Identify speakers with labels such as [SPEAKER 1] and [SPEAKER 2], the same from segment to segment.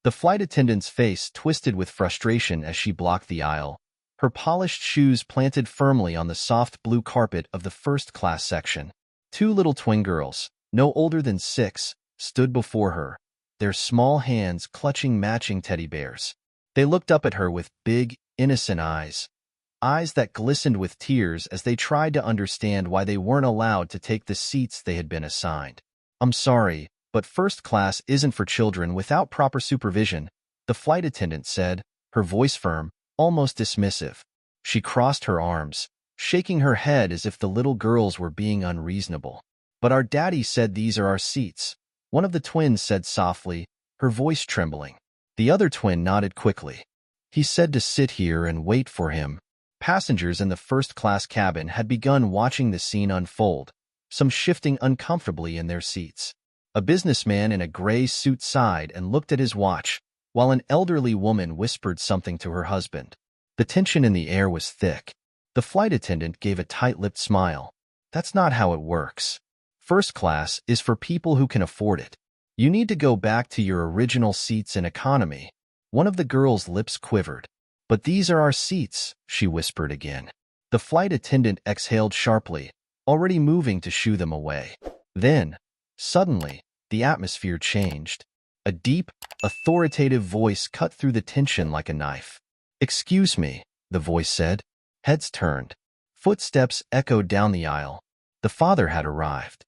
[SPEAKER 1] The flight attendant's face twisted with frustration as she blocked the aisle, her polished shoes planted firmly on the soft blue carpet of the first-class section. Two little twin girls, no older than 6, stood before her, their small hands clutching matching teddy bears. They looked up at her with big, innocent eyes that glistened with tears as they tried to understand why they weren't allowed to take the seats they had been assigned. "I'm sorry, but first class isn't for children without proper supervision," the flight attendant said, her voice firm, almost dismissive. She crossed her arms, shaking her head as if the little girls were being unreasonable. "But our daddy said these are our seats," one of the twins said softly, her voice trembling. The other twin nodded quickly. "He said to sit here and wait for him." Passengers in the first-class cabin had begun watching the scene unfold, some shifting uncomfortably in their seats. A businessman in a gray suit sighed and looked at his watch, while an elderly woman whispered something to her husband. The tension in the air was thick. The flight attendant gave a tight-lipped smile. "That's not how it works. First class is for people who can afford it. You need to go back to your original seats in economy." One of the girls' lips quivered. "But these are our seats," she whispered again. The flight attendant exhaled sharply, already moving to shoo them away. Then, suddenly, the atmosphere changed. A deep, authoritative voice cut through the tension like a knife. "Excuse me," the voice said. Heads turned. Footsteps echoed down the aisle. The father had arrived.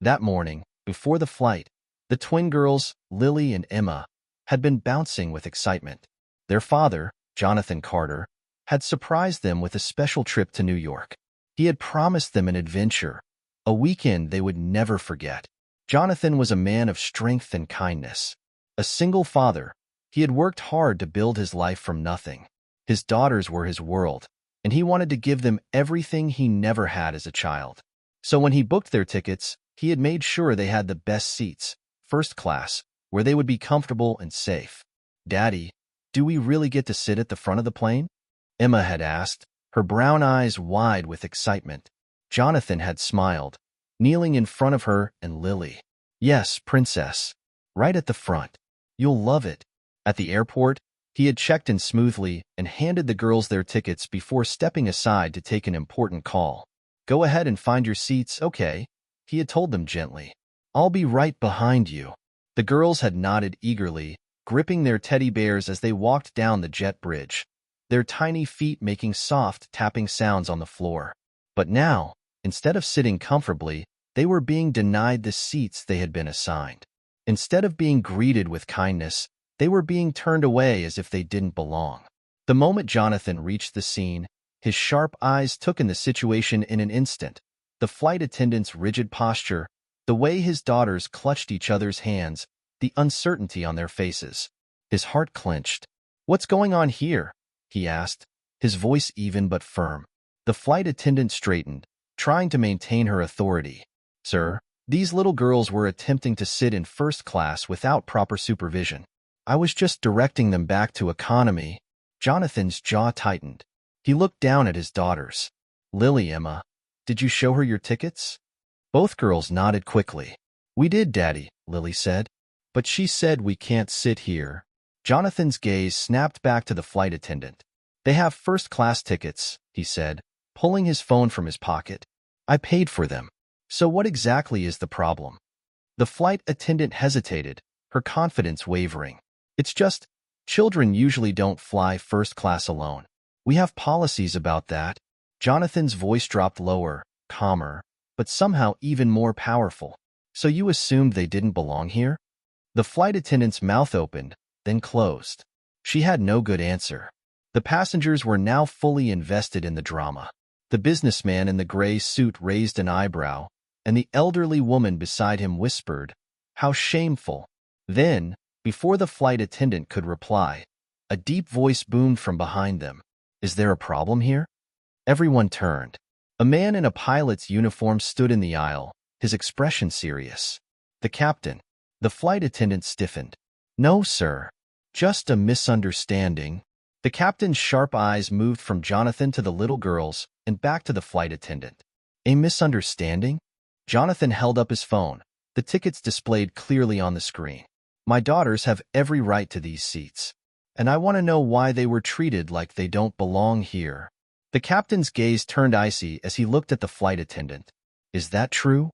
[SPEAKER 1] That morning, before the flight, the twin girls, Lily and Emma, had been bouncing with excitement. Their father, Jonathan Carter, had surprised them with a special trip to New York. He had promised them an adventure, a weekend they would never forget. Jonathan was a man of strength and kindness. A single father, he had worked hard to build his life from nothing. His daughters were his world, and he wanted to give them everything he never had as a child. So when he booked their tickets, he had made sure they had the best seats, first class, where they would be comfortable and safe. "Daddy, do we really get to sit at the front of the plane?" Emma had asked, her brown eyes wide with excitement. Jonathan had smiled, kneeling in front of her and Lily. "Yes, princess. Right at the front. You'll love it." At the airport, he had checked in smoothly and handed the girls their tickets before stepping aside to take an important call. "Go ahead and find your seats, okay?" he had told them gently. "I'll be right behind you." The girls had nodded eagerly, gripping their teddy bears as they walked down the jet bridge, their tiny feet making soft tapping sounds on the floor. But now, instead of sitting comfortably, they were being denied the seats they had been assigned. Instead of being greeted with kindness, they were being turned away as if they didn't belong. The moment Jonathan reached the scene, his sharp eyes took in the situation in an instant. The flight attendant's rigid posture, the way his daughters clutched each other's hands, the uncertainty on their faces. His heart clenched. "What's going on here?" he asked, his voice even but firm. The flight attendant straightened, trying to maintain her authority. "Sir, these little girls were attempting to sit in first class without proper supervision. I was just directing them back to economy." Jonathan's jaw tightened. He looked down at his daughters. "Lily, Emma, did you show her your tickets?" Both girls nodded quickly. "We did, Daddy," Lily said. "But she said we can't sit here." Jonathan's gaze snapped back to the flight attendant. "They have first-class tickets," he said, pulling his phone from his pocket. "I paid for them. So what exactly is the problem?" The flight attendant hesitated, her confidence wavering. "It's just, children usually don't fly first class alone. We have policies about that." Jonathan's voice dropped lower, calmer, but somehow even more powerful. "So you assumed they didn't belong here?" The flight attendant's mouth opened, then closed. She had no good answer. The passengers were now fully invested in the drama. The businessman in the gray suit raised an eyebrow, and the elderly woman beside him whispered, "How shameful." Then, before the flight attendant could reply, a deep voice boomed from behind them. "Is there a problem here?" Everyone turned. A man in a pilot's uniform stood in the aisle, his expression serious. "The captain." The flight attendant stiffened. "No, sir. Just a misunderstanding." The captain's sharp eyes moved from Jonathan to the little girls and back to the flight attendant. "A misunderstanding?" Jonathan held up his phone, the tickets displayed clearly on the screen. My daughters have every right to these seats, and I want to know why they were treated like they don't belong here." The captain's gaze turned icy as he looked at the flight attendant. "Is that true?"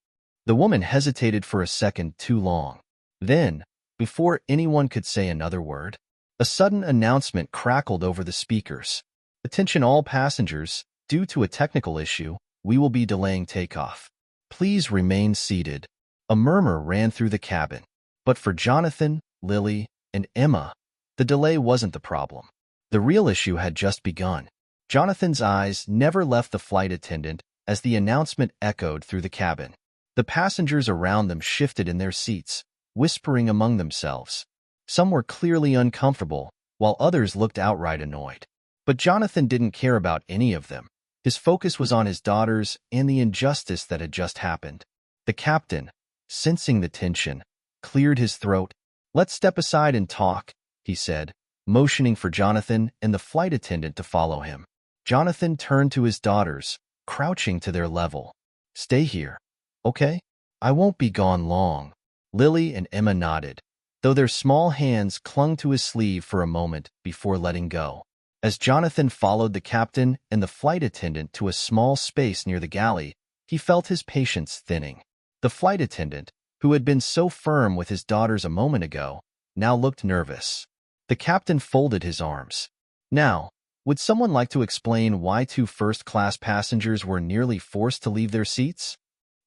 [SPEAKER 1] The woman hesitated for a second too long. Then, before anyone could say another word, a sudden announcement crackled over the speakers. "Attention all passengers, due to a technical issue, we will be delaying takeoff. Please remain seated." A murmur ran through the cabin. But for Jonathan, Lily, and Emma, the delay wasn't the problem. The real issue had just begun. Jonathan's eyes never left the flight attendant as the announcement echoed through the cabin. The passengers around them shifted in their seats, whispering among themselves. Some were clearly uncomfortable, while others looked outright annoyed. But Jonathan didn't care about any of them. His focus was on his daughters and the injustice that had just happened. The captain, sensing the tension, cleared his throat. "Let's step aside and talk," he said, motioning for Jonathan and the flight attendant to follow him. Jonathan turned to his daughters, crouching to their level. "Stay here, okay? I won't be gone long." Lily and Emma nodded, though their small hands clung to his sleeve for a moment before letting go. As Jonathan followed the captain and the flight attendant to a small space near the galley, he felt his patience thinning. The flight attendant, who had been so firm with his daughters a moment ago, now looked nervous. The captain folded his arms. "Now, would someone like to explain why two first-class passengers were nearly forced to leave their seats?"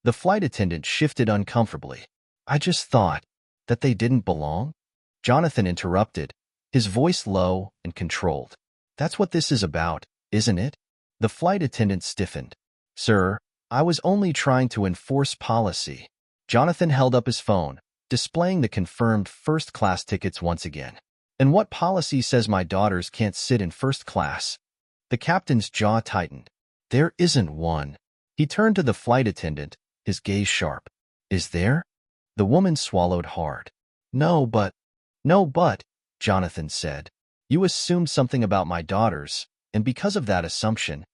[SPEAKER 1] The flight attendant shifted uncomfortably. "I just thought that they didn't belong." Jonathan interrupted, his voice low and controlled. "That's what this is about, isn't it?" The flight attendant stiffened. "Sir, I was only trying to enforce policy." Jonathan held up his phone, displaying the confirmed first-class tickets once again. "And what policy says my daughters can't sit in first class?" The captain's jaw tightened. "There isn't one." He turned to the flight attendant, his gaze sharp. "Is there?" The woman swallowed hard. No, but, Jonathan said. "You assumed something about my daughters, and because of that assumption,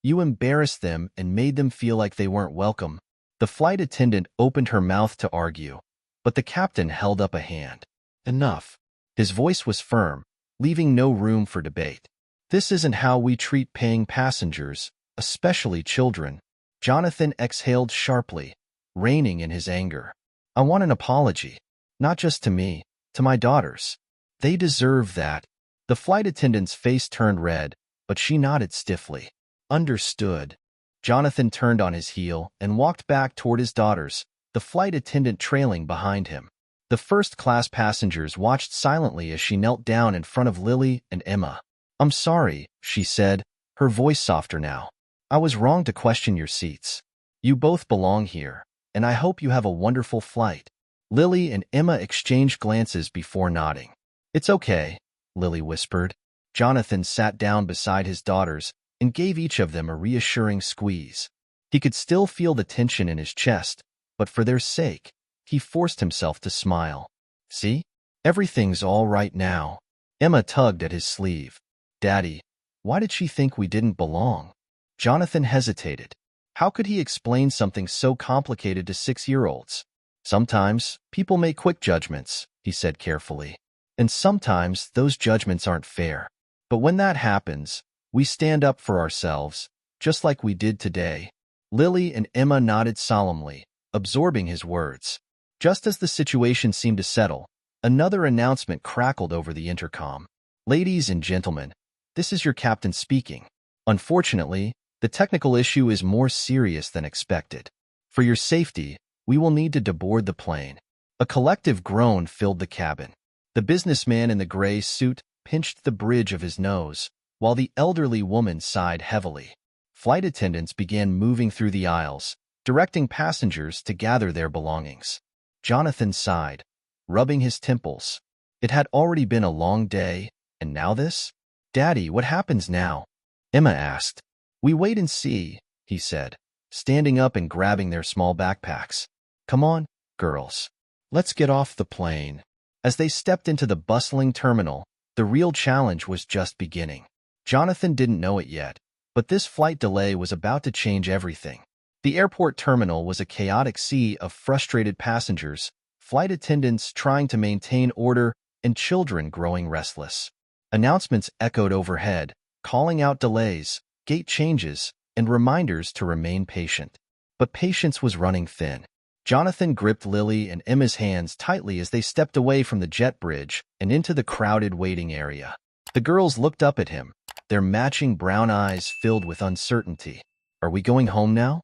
[SPEAKER 1] you embarrassed them and made them feel like they weren't welcome." The flight attendant opened her mouth to argue, but the captain held up a hand. "Enough." His voice was firm, leaving no room for debate. "This isn't how we treat paying passengers, especially children." Jonathan exhaled sharply, reining in his anger. "I want an apology, not just to me, to my daughters. They deserve that." The flight attendant's face turned red, but she nodded stiffly. "Understood." Jonathan turned on his heel and walked back toward his daughters, the flight attendant trailing behind him. The first-class passengers watched silently as she knelt down in front of Lily and Emma. "I'm sorry," she said, her voice softer now. "I was wrong to question your seats. You both belong here, and I hope you have a wonderful flight." Lily and Emma exchanged glances before nodding. "It's okay," Lily whispered. Jonathan sat down beside his daughters and gave each of them a reassuring squeeze. He could still feel the tension in his chest, but for their sake, he forced himself to smile. "See? Everything's all right now." Emma tugged at his sleeve. "Daddy, why did she think we didn't belong?" Jonathan hesitated. How could he explain something so complicated to 6-year-olds? "Sometimes people make quick judgments," he said carefully. "And sometimes those judgments aren't fair. But when that happens, we stand up for ourselves, just like we did today." Lily and Emma nodded solemnly, absorbing his words. Just as the situation seemed to settle, another announcement crackled over the intercom. "Ladies and gentlemen, this is your captain speaking. Unfortunately, the technical issue is more serious than expected. For your safety, we will need to deboard the plane." A collective groan filled the cabin. The businessman in the gray suit pinched the bridge of his nose, while the elderly woman sighed heavily. Flight attendants began moving through the aisles, directing passengers to gather their belongings. Jonathan sighed, rubbing his temples. It had already been a long day, and now this? "Daddy, what happens now?" Emma asked. "We wait and see," he said, standing up and grabbing their small backpacks. "Come on, girls. Let's get off the plane." As they stepped into the bustling terminal, the real challenge was just beginning. Jonathan didn't know it yet, but this flight delay was about to change everything. The airport terminal was a chaotic sea of frustrated passengers, flight attendants trying to maintain order, and children growing restless. Announcements echoed overhead, calling out delays, gate changes, and reminders to remain patient. But patience was running thin. Jonathan gripped Lily and Emma's hands tightly as they stepped away from the jet bridge and into the crowded waiting area. The girls looked up at him, their matching brown eyes filled with uncertainty. "Are we going home now?"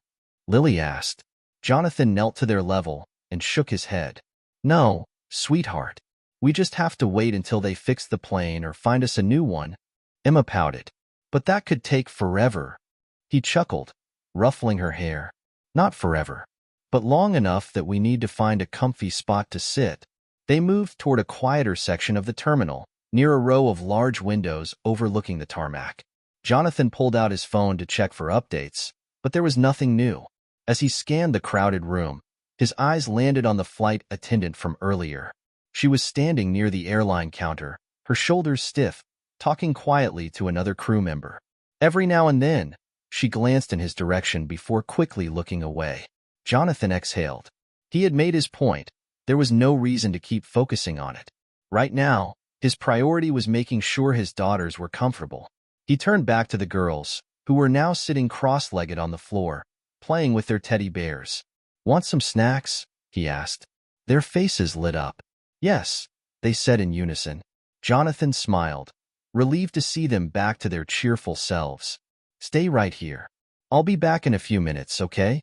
[SPEAKER 1] Lily asked. Jonathan knelt to their level and shook his head. "No, sweetheart. We just have to wait until they fix the plane or find us a new one." Emma pouted. "But that could take forever." He chuckled, ruffling her hair. "Not forever, but long enough that we need to find a comfy spot to sit." They moved toward a quieter section of the terminal, near a row of large windows overlooking the tarmac. Jonathan pulled out his phone to check for updates, but there was nothing new. As he scanned the crowded room, his eyes landed on the flight attendant from earlier. She was standing near the airline counter, her shoulders stiff, talking quietly to another crew member. Every now and then, she glanced in his direction before quickly looking away. Jonathan exhaled. He had made his point. There was no reason to keep focusing on it. Right now, his priority was making sure his daughters were comfortable. He turned back to the girls, who were now sitting cross-legged on the floor, playing with their teddy bears. "Want some snacks?" he asked. Their faces lit up. "Yes," they said in unison. Jonathan smiled, relieved to see them back to their cheerful selves. "Stay right here. I'll be back in a few minutes, okay?"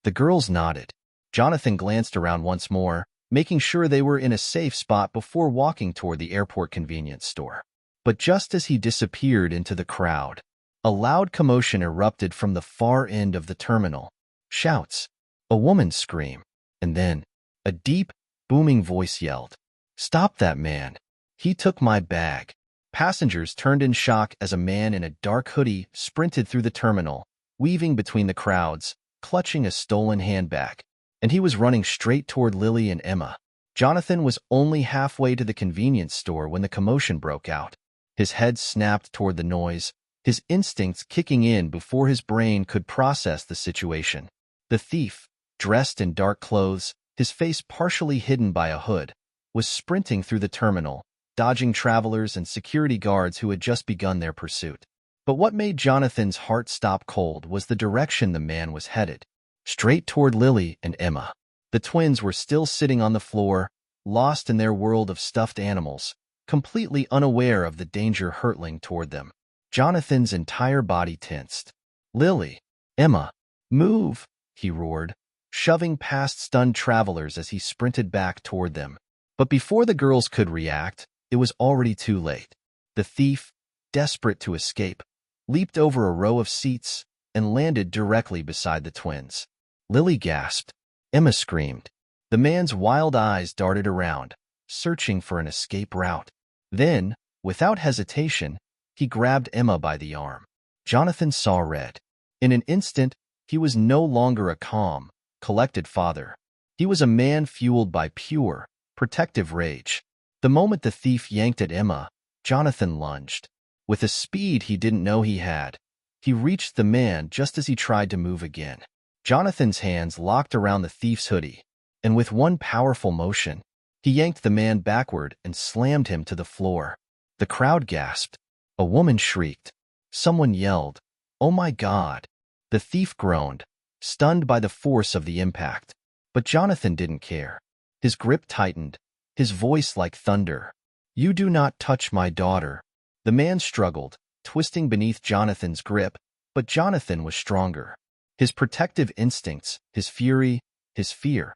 [SPEAKER 1] The girls nodded. Jonathan glanced around once more, making sure they were in a safe spot before walking toward the airport convenience store. But just as he disappeared into the crowd, a loud commotion erupted from the far end of the terminal. Shouts, a woman's scream, and then a deep, booming voice yelled, "Stop that man! He took my bag!" Passengers turned in shock as a man in a dark hoodie sprinted through the terminal, weaving between the crowds, clutching a stolen handbag. And he was running straight toward Lily and Emma. Jonathan was only halfway to the convenience store when the commotion broke out. His head snapped toward the noise, his instincts kicking in before his brain could process the situation. The thief, dressed in dark clothes, his face partially hidden by a hood, was sprinting through the terminal, dodging travelers and security guards who had just begun their pursuit. But what made Jonathan's heart stop cold was the direction the man was headed. Straight toward Lily and Emma. The twins were still sitting on the floor, lost in their world of stuffed animals, completely unaware of the danger hurtling toward them. Jonathan's entire body tensed. "Lily, Emma, move!" he roared, shoving past stunned travelers as he sprinted back toward them. But before the girls could react, it was already too late. The thief, desperate to escape, leaped over a row of seats and landed directly beside the twins. Lily gasped. Emma screamed. The man's wild eyes darted around, searching for an escape route. Then, without hesitation, he grabbed Emma by the arm. Jonathan saw red. In an instant, he was no longer a calm, collected father. He was a man fueled by pure, protective rage. The moment the thief yanked at Emma, Jonathan lunged. With a speed he didn't know he had, he reached the man just as he tried to move again. Jonathan's hands locked around the thief's hoodie, and with one powerful motion, he yanked the man backward and slammed him to the floor. The crowd gasped. A woman shrieked. Someone yelled, "Oh my God!" The thief groaned, stunned by the force of the impact. But Jonathan didn't care. His grip tightened, his voice like thunder. "You do not touch my daughter." The man struggled, twisting beneath Jonathan's grip, but Jonathan was stronger. His protective instincts, his fury, his fear,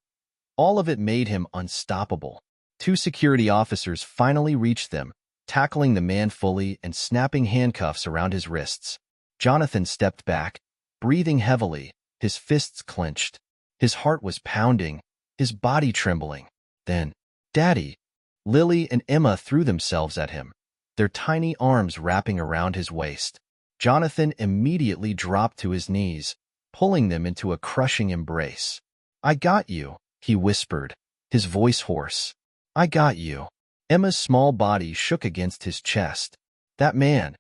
[SPEAKER 1] all of it made him unstoppable. Two security officers finally reached them, tackling the man fully and snapping handcuffs around his wrists. Jonathan stepped back, breathing heavily, his fists clenched. His heart was pounding, his body trembling. Then, "Daddy!" Lily and Emma threw themselves at him, their tiny arms wrapping around his waist. Jonathan immediately dropped to his knees, pulling them into a crushing embrace. "I got you," he whispered, his voice hoarse. "I got you." Emma's small body shook against his chest. "That man,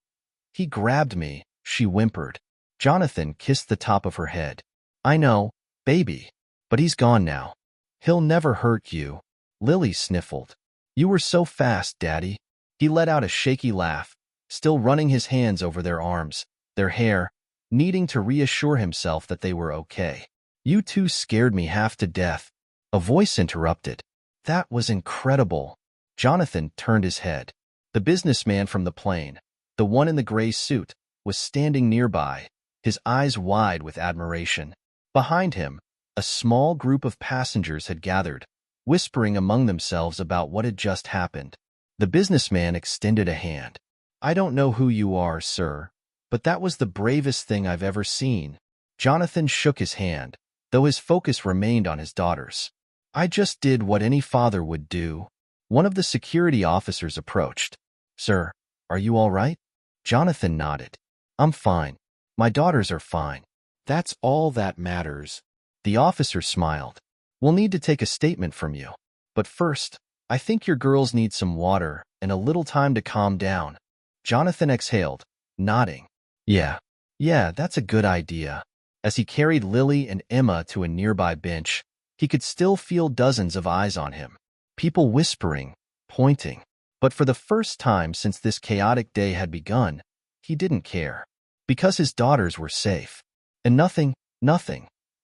[SPEAKER 1] he grabbed me," she whimpered. Jonathan kissed the top of her head. "I know, baby, but he's gone now. He'll never hurt you." Lily sniffled. You were so fast, Daddy. He let out a shaky laugh, still running his hands over their arms, their hair, needing to reassure himself that they were okay. You two scared me half to death. A voice interrupted. That was incredible. Jonathan turned his head. The businessman from the plane, the one in the gray suit, was standing nearby, his eyes wide with admiration. Behind him, a small group of passengers had gathered, whispering among themselves about what had just happened. The businessman extended a hand. I don't know who you are, sir, but that was the bravest thing I've ever seen. Jonathan shook his hand, though his focus remained on his daughters. I just did what any father would do. One of the security officers approached. Sir, are you all right? Jonathan nodded. I'm fine. My daughters are fine. That's all that matters. The officer smiled. We'll need to take a statement from you. But first, I think your girls need some water and a little time to calm down. Jonathan exhaled, nodding. Yeah, that's a good idea. As he carried Lily and Emma to a nearby bench, he could still feel dozens of eyes on him. People whispering, pointing. But for the first time since this chaotic day had begun, he didn't care. Because his daughters were safe. And nothing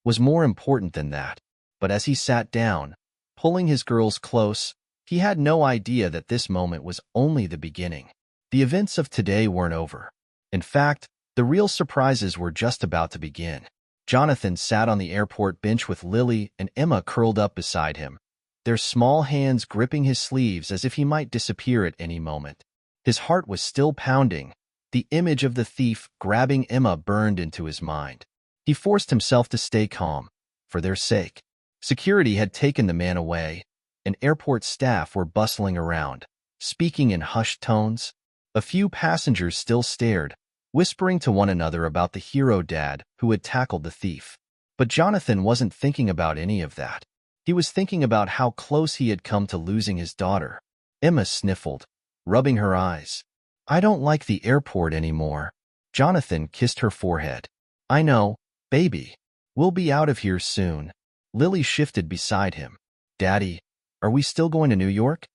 [SPEAKER 1] was more important than that. But as he sat down, pulling his girls close, he had no idea that this moment was only the beginning. The events of today weren't over. In fact, the real surprises were just about to begin. Jonathan sat on the airport bench with Lily and Emma curled up beside him, their small hands gripping his sleeves as if he might disappear at any moment. His heart was still pounding. The image of the thief grabbing Emma burned into his mind. He forced himself to stay calm, for their sake. Security had taken the man away, and airport staff were bustling around, speaking in hushed tones. A few passengers still stared, whispering to one another about the hero dad who had tackled the thief. But Jonathan wasn't thinking about any of that. He was thinking about how close he had come to losing his daughter. Emma sniffled, rubbing her eyes. I don't like the airport anymore. Jonathan kissed her forehead. I know, baby. We'll be out of here soon. Lily shifted beside him. Daddy, are we still going to New York?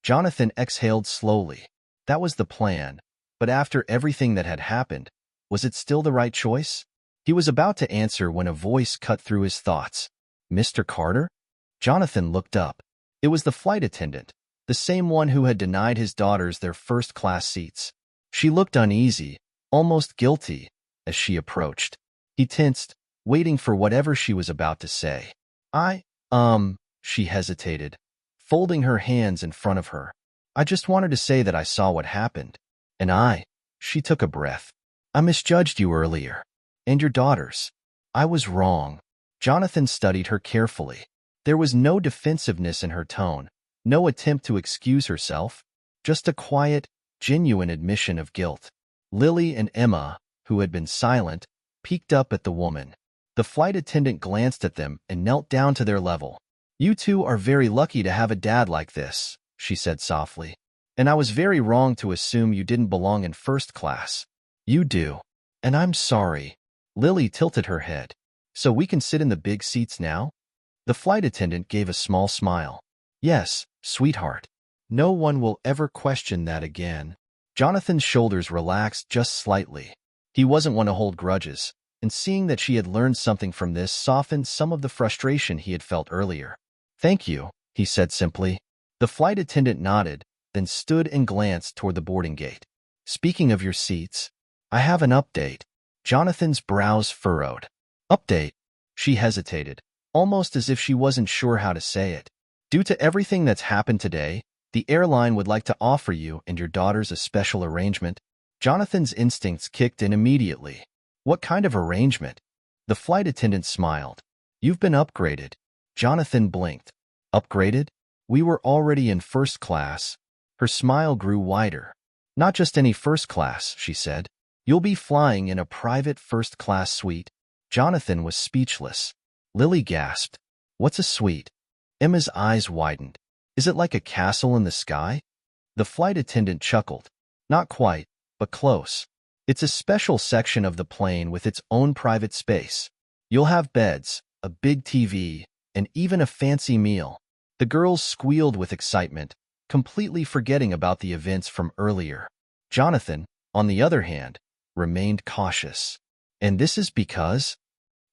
[SPEAKER 1] Jonathan exhaled slowly. That was the plan. But after everything that had happened, was it still the right choice? He was about to answer when a voice cut through his thoughts. Mr. Carter? Jonathan looked up. It was the flight attendant, the same one who had denied his daughters their first-class seats. She looked uneasy, almost guilty, as she approached. He tensed, waiting for whatever she was about to say. She hesitated, folding her hands in front of her. I just wanted to say that I saw what happened. And she took a breath. I misjudged you earlier. And your daughters. I was wrong. Jonathan studied her carefully. There was no defensiveness in her tone, no attempt to excuse herself, just a quiet, genuine admission of guilt. Lily and Emma, who had been silent, peeked up at the woman. The flight attendant glanced at them and knelt down to their level. You two are very lucky to have a dad like this, she said softly. And I was very wrong to assume you didn't belong in first class. You do. And I'm sorry. Lily tilted her head. So we can sit in the big seats now? The flight attendant gave a small smile. Yes, sweetheart. No one will ever question that again. Jonathan's shoulders relaxed just slightly. He wasn't one to hold grudges, and seeing that she had learned something from this softened some of the frustration he had felt earlier. Thank you, he said simply. The flight attendant nodded, then stood and glanced toward the boarding gate. Speaking of your seats, I have an update. Jonathan's brows furrowed. Update? She hesitated, almost as if she wasn't sure how to say it. Due to everything that's happened today, the airline would like to offer you and your daughters a special arrangement. Jonathan's instincts kicked in immediately. What kind of arrangement? The flight attendant smiled. You've been upgraded. Jonathan blinked. Upgraded? We were already in first class. Her smile grew wider. Not just any first class, she said. You'll be flying in a private first-class suite. Jonathan was speechless. Lily gasped. What's a suite? Emma's eyes widened. Is it like a castle in the sky? The flight attendant chuckled. Not quite, but close. It's a special section of the plane with its own private space. You'll have beds, a big TV, and even a fancy meal. The girls squealed with excitement, completely forgetting about the events from earlier. Jonathan, on the other hand, remained cautious. And this is because?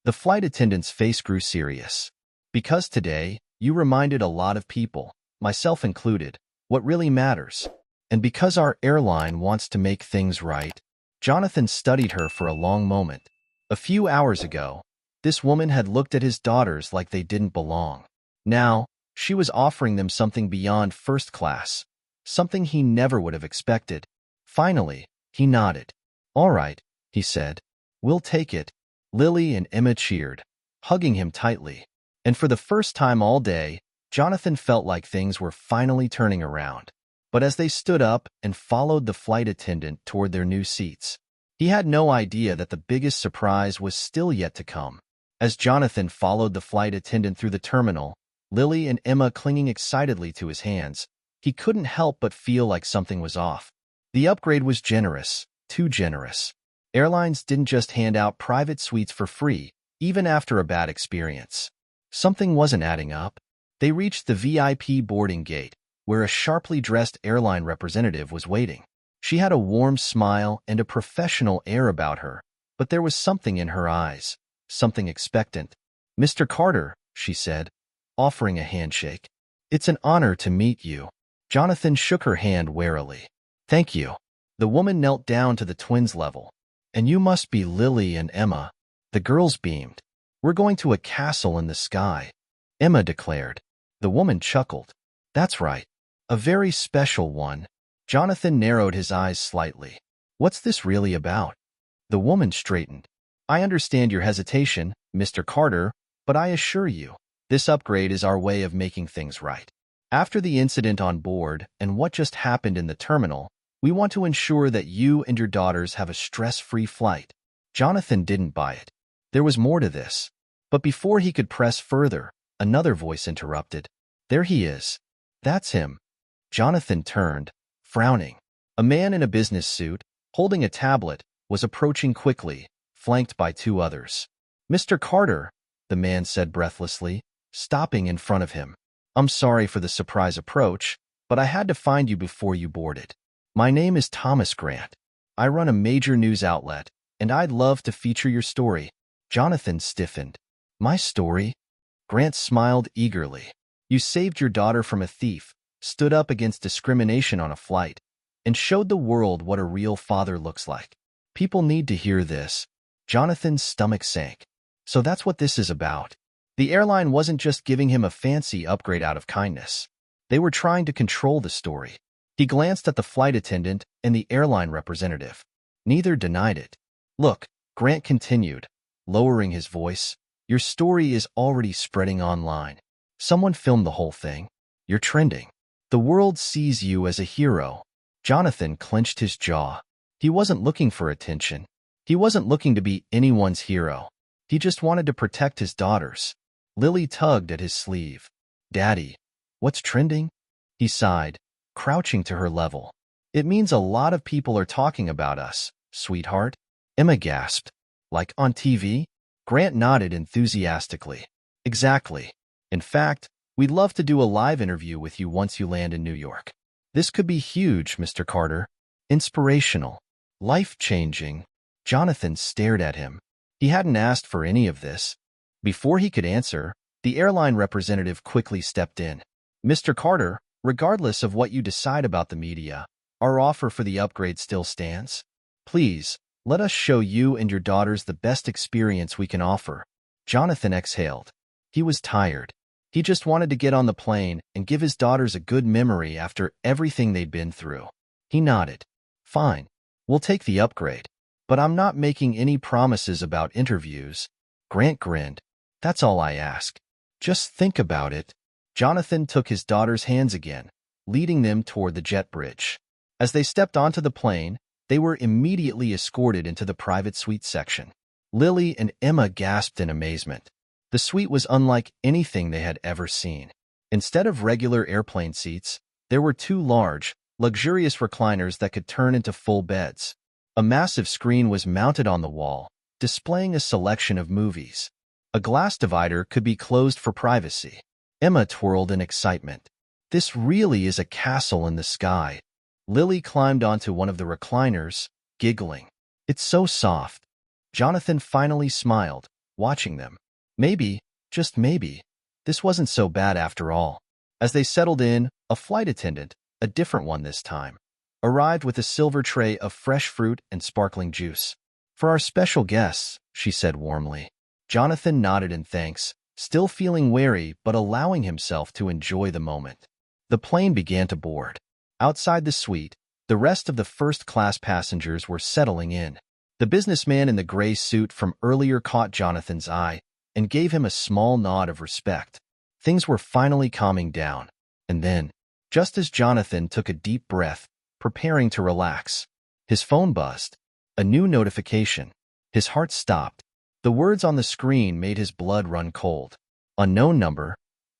[SPEAKER 1] The flight attendant's face grew serious. Because today, you reminded a lot of people, myself included, what really matters. And because our airline wants to make things right. Jonathan studied her for a long moment. A few hours ago, this woman had looked at his daughters like they didn't belong. Now, she was offering them something beyond first class, something he never would have expected. Finally, he nodded. "All right," he said. "We'll take it." Lily and Emma cheered, hugging him tightly. And for the first time all day, Jonathan felt like things were finally turning around. But as they stood up and followed the flight attendant toward their new seats, he had no idea that the biggest surprise was still yet to come. As Jonathan followed the flight attendant through the terminal, Lily and Emma clinging excitedly to his hands, he couldn't help but feel like something was off. The upgrade was generous, too generous. Airlines didn't just hand out private suites for free, even after a bad experience. Something wasn't adding up. They reached the VIP boarding gate, where a sharply dressed airline representative was waiting. She had a warm smile and a professional air about her, but there was something in her eyes, something expectant. "Mr. Carter," she said, offering a handshake. "It's an honor to meet you." Jonathan shook her hand warily. "Thank you." The woman knelt down to the twins' level. "And you must be Lily and Emma." The girls beamed. "We're going to a castle in the sky," Emma declared. The woman chuckled. "That's right. A very special one." Jonathan narrowed his eyes slightly. "What's this really about?" The woman straightened. "I understand your hesitation, Mr. Carter, but I assure you, this upgrade is our way of making things right. After the incident on board and what just happened in the terminal, we want to ensure that you and your daughters have a stress-free flight." Jonathan didn't buy it. There was more to this. But before he could press further, another voice interrupted. "There he is. That's him." Jonathan turned, frowning. A man in a business suit, holding a tablet, was approaching quickly, flanked by two others. "Mr. Carter," the man said breathlessly, stopping in front of him. "I'm sorry for the surprise approach, but I had to find you before you boarded. My name is Thomas Grant. I run a major news outlet, and I'd love to feature your story." Jonathan stiffened. "My story?" Grant smiled eagerly. "You saved your daughter from a thief, stood up against discrimination on a flight, and showed the world what a real father looks like. People need to hear this." Jonathan's stomach sank. So that's what this is about. The airline wasn't just giving him a fancy upgrade out of kindness. They were trying to control the story. He glanced at the flight attendant and the airline representative. Neither denied it. "Look," Grant continued, lowering his voice, "your story is already spreading online. Someone filmed the whole thing. You're trending. The world sees you as a hero." Jonathan clenched his jaw. He wasn't looking for attention. He wasn't looking to be anyone's hero. He just wanted to protect his daughters. Lily tugged at his sleeve. "Daddy, what's trending?" He sighed, crouching to her level. "It means a lot of people are talking about us, sweetheart." Emma gasped. "Like on TV?" Grant nodded enthusiastically. "Exactly. In fact, we'd love to do a live interview with you once you land in New York. This could be huge, Mr. Carter. Inspirational. Life-changing." Jonathan stared at him. He hadn't asked for any of this. Before he could answer, the airline representative quickly stepped in. "Mr. Carter, regardless of what you decide about the media, our offer for the upgrade still stands. Please, let us show you and your daughters the best experience we can offer." Jonathan exhaled. He was tired. He just wanted to get on the plane and give his daughters a good memory after everything they'd been through. He nodded. "Fine. We'll take the upgrade. But I'm not making any promises about interviews." Grant grinned. "That's all I ask. Just think about it." Jonathan took his daughter's hands again, leading them toward the jet bridge. As they stepped onto the plane, they were immediately escorted into the private suite section. Lily and Emma gasped in amazement. The suite was unlike anything they had ever seen. Instead of regular airplane seats, there were two large, luxurious recliners that could turn into full beds. A massive screen was mounted on the wall, displaying a selection of movies. A glass divider could be closed for privacy. Emma twirled in excitement. This really is a castle in the sky. Lily climbed onto one of the recliners, giggling. It's so soft. Jonathan finally smiled, watching them. Maybe, just maybe, this wasn't so bad after all. As they settled in, a flight attendant, a different one this time, arrived with a silver tray of fresh fruit and sparkling juice. For our special guests, she said warmly. Jonathan nodded in thanks, still feeling wary but allowing himself to enjoy the moment. The plane began to board. Outside the suite, the rest of the first-class passengers were settling in. The businessman in the gray suit from earlier caught Jonathan's eye and gave him a small nod of respect. Things were finally calming down. And then, just as Jonathan took a deep breath, preparing to relax, his phone buzzed. A new notification. His heart stopped. The words on the screen made his blood run cold. Unknown number.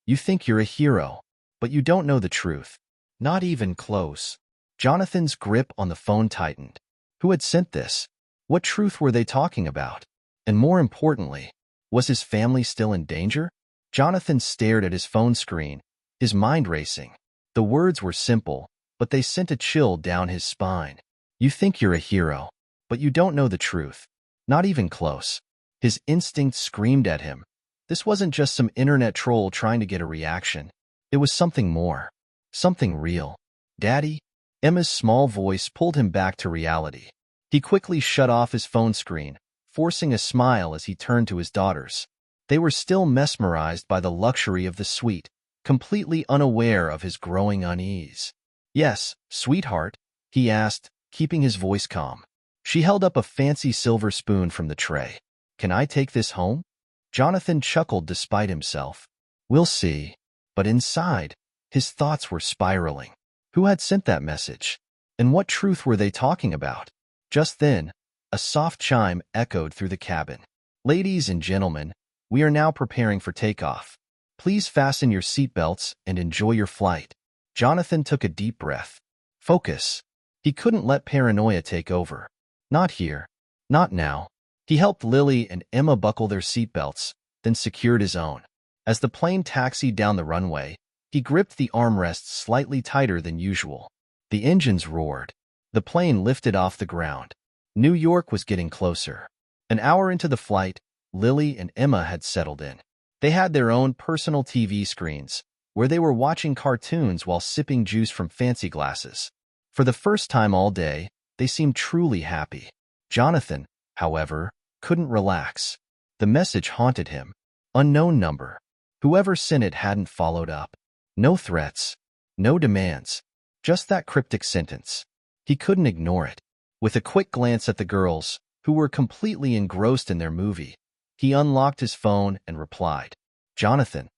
[SPEAKER 1] You think you're a hero, but you don't know the truth. Not even close. Jonathan's grip on the phone tightened. Who had sent this? What truth were they talking about? And more importantly, was his family still in danger? Jonathan stared at his phone screen, his mind racing. The words were simple, but they sent a chill down his spine. You think you're a hero, but you don't know the truth. Not even close. His instinct screamed at him. This wasn't just some internet troll trying to get a reaction. It was something more. Something real. Daddy? Emma's small voice pulled him back to reality. He quickly shut off his phone screen, forcing a smile as he turned to his daughters. They were still mesmerized by the luxury of the suite, completely unaware of his growing unease. Yes, sweetheart, he asked, keeping his voice calm. She held up a fancy silver spoon from the tray. Can I take this home? Jonathan chuckled despite himself. We'll see. But inside, his thoughts were spiraling. Who had sent that message? And what truth were they talking about? Just then, a soft chime echoed through the cabin. Ladies and gentlemen, we are now preparing for takeoff. Please fasten your seatbelts and enjoy your flight. Jonathan took a deep breath. Focus. He couldn't let paranoia take over. Not here. Not now. He helped Lily and Emma buckle their seatbelts, then secured his own. As the plane taxied down the runway, he gripped the armrests slightly tighter than usual. The engines roared. The plane lifted off the ground. New York was getting closer. An hour into the flight, Lily and Emma had settled in. They had their own personal TV screens, where they were watching cartoons while sipping juice from fancy glasses. For the first time all day, they seemed truly happy. Jonathan, however, couldn't relax. The message haunted him. Unknown number. Whoever sent it hadn't followed up. No threats. No demands. Just that cryptic sentence. He couldn't ignore it. With a quick glance at the girls, who were completely engrossed in their movie, he unlocked his phone and replied. Jonathan,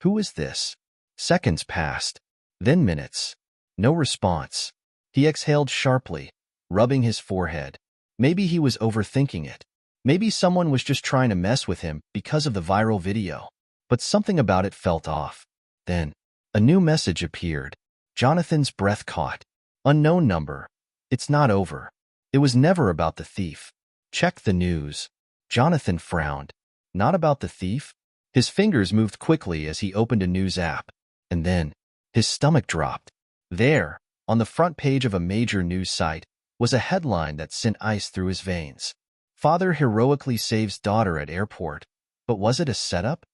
[SPEAKER 1] who is this? Seconds passed. Then minutes. No response. He exhaled sharply, rubbing his forehead. Maybe he was overthinking it. Maybe someone was just trying to mess with him because of the viral video. But something about it felt off. Then, a new message appeared. Jonathan's breath caught. Unknown number. It's not over. It was never about the thief. Check the news. Jonathan frowned. Not about the thief? His fingers moved quickly as he opened a news app. And then, his stomach dropped. There, on the front page of a major news site, was a headline that sent ice through his veins. Father heroically saves daughter at airport. But was it a setup?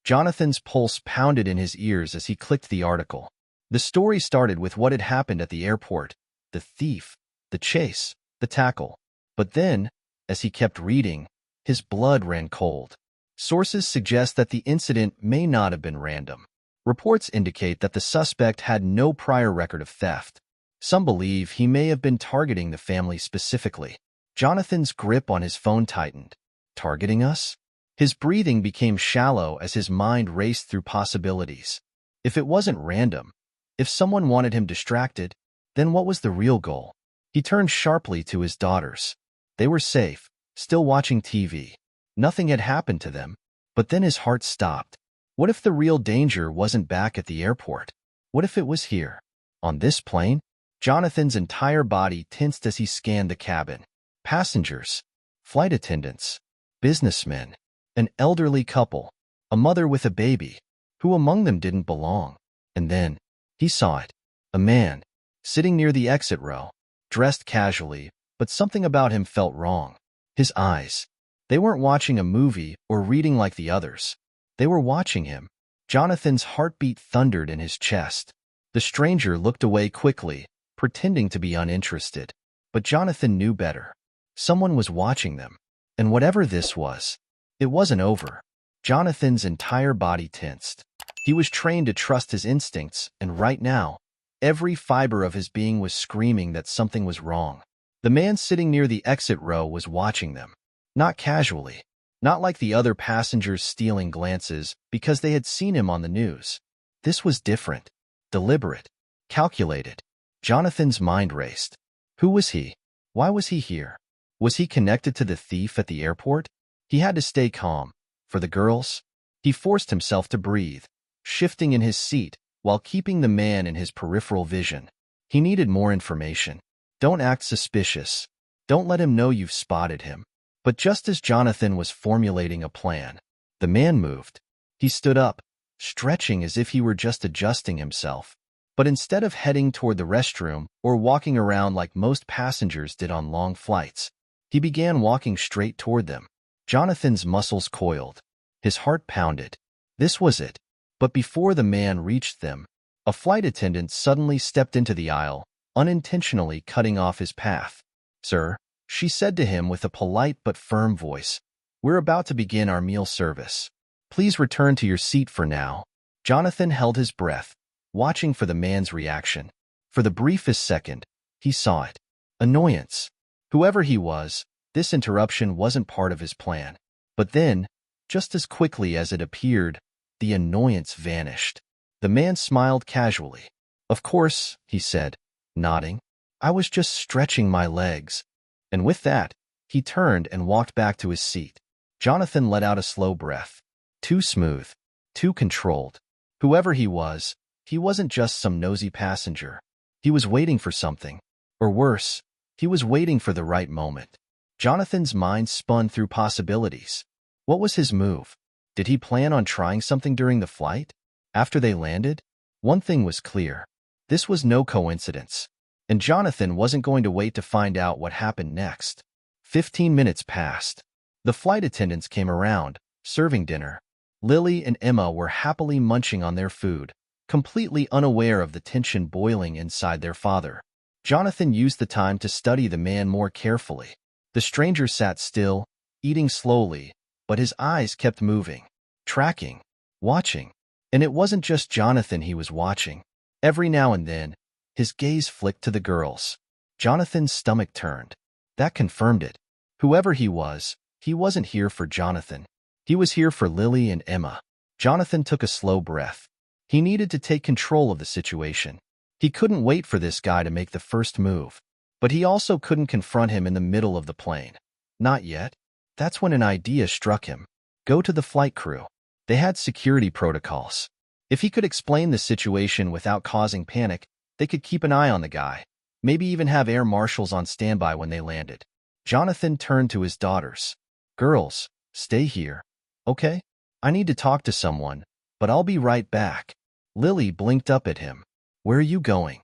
[SPEAKER 1] Jonathan's pulse pounded in his ears as he clicked the article. The story started with what had happened at the airport. The thief, the chase, the tackle. But then, as he kept reading, his blood ran cold. Sources suggest that the incident may not have been random. Reports indicate that the suspect had no prior record of theft. Some believe he may have been targeting the family specifically. Jonathan's grip on his phone tightened. Targeting us? His breathing became shallow as his mind raced through possibilities. If it wasn't random, if someone wanted him distracted, then what was the real goal? He turned sharply to his daughters. They were safe, still watching TV. Nothing had happened to them, but then his heart stopped. What if the real danger wasn't back at the airport? What if it was here? On this plane? Jonathan's entire body tensed as he scanned the cabin. Passengers, flight attendants, businessmen, an elderly couple, a mother with a baby. Who among them didn't belong? And then, he saw it. A man, sitting near the exit row, dressed casually, but something about him felt wrong. His eyes. They weren't watching a movie or reading like the others. They were watching him. Jonathan's heartbeat thundered in his chest. The stranger looked away quickly, pretending to be uninterested. But Jonathan knew better. Someone was watching them. And whatever this was, it wasn't over. Jonathan's entire body tensed. He was trained to trust his instincts, and right now, every fiber of his being was screaming that something was wrong. The man sitting near the exit row was watching them. Not casually. Not like the other passengers stealing glances because they had seen him on the news. This was different. Deliberate. Calculated. Jonathan's mind raced. Who was he? Why was he here? Was he connected to the thief at the airport? He had to stay calm. For the girls? He forced himself to breathe, shifting in his seat while keeping the man in his peripheral vision. He needed more information. Don't act suspicious. Don't let him know you've spotted him. But just as Jonathan was formulating a plan, the man moved. He stood up, stretching as if he were just adjusting himself. But instead of heading toward the restroom or walking around like most passengers did on long flights, he began walking straight toward them. Jonathan's muscles coiled. His heart pounded. This was it. But before the man reached them, a flight attendant suddenly stepped into the aisle, unintentionally cutting off his path. "Sir," she said to him with a polite but firm voice, "we're about to begin our meal service. Please return to your seat for now." Jonathan held his breath, watching for the man's reaction. For the briefest second, he saw it. Annoyance. Whoever he was, this interruption wasn't part of his plan. But then, just as quickly as it appeared, the annoyance vanished. The man smiled casually. "Of course," he said, nodding. "I was just stretching my legs." And with that, he turned and walked back to his seat. Jonathan let out a slow breath. Too smooth. Too controlled. Whoever he wasn't just some nosy passenger. He was waiting for something. Or worse, he was waiting for the right moment. Jonathan's mind spun through possibilities. What was his move? Did he plan on trying something during the flight? After they landed? One thing was clear. This was no coincidence. And Jonathan wasn't going to wait to find out what happened next. 15 minutes passed. The flight attendants came around, serving dinner. Lily and Emma were happily munching on their food, completely unaware of the tension boiling inside their father. Jonathan used the time to study the man more carefully. The stranger sat still, eating slowly, but his eyes kept moving, tracking, watching. And it wasn't just Jonathan he was watching. Every now and then, his gaze flicked to the girls. Jonathan's stomach turned. That confirmed it. Whoever he wasn't here for Jonathan. He was here for Lily and Emma. Jonathan took a slow breath. He needed to take control of the situation. He couldn't wait for this guy to make the first move. But he also couldn't confront him in the middle of the plane. Not yet. That's when an idea struck him. Go to the flight crew. They had security protocols. If he could explain the situation without causing panic, they could keep an eye on the guy. Maybe even have air marshals on standby when they landed. Jonathan turned to his daughters. "Girls, stay here. Okay? I need to talk to someone, but I'll be right back." Lily blinked up at him. "Where are you going?"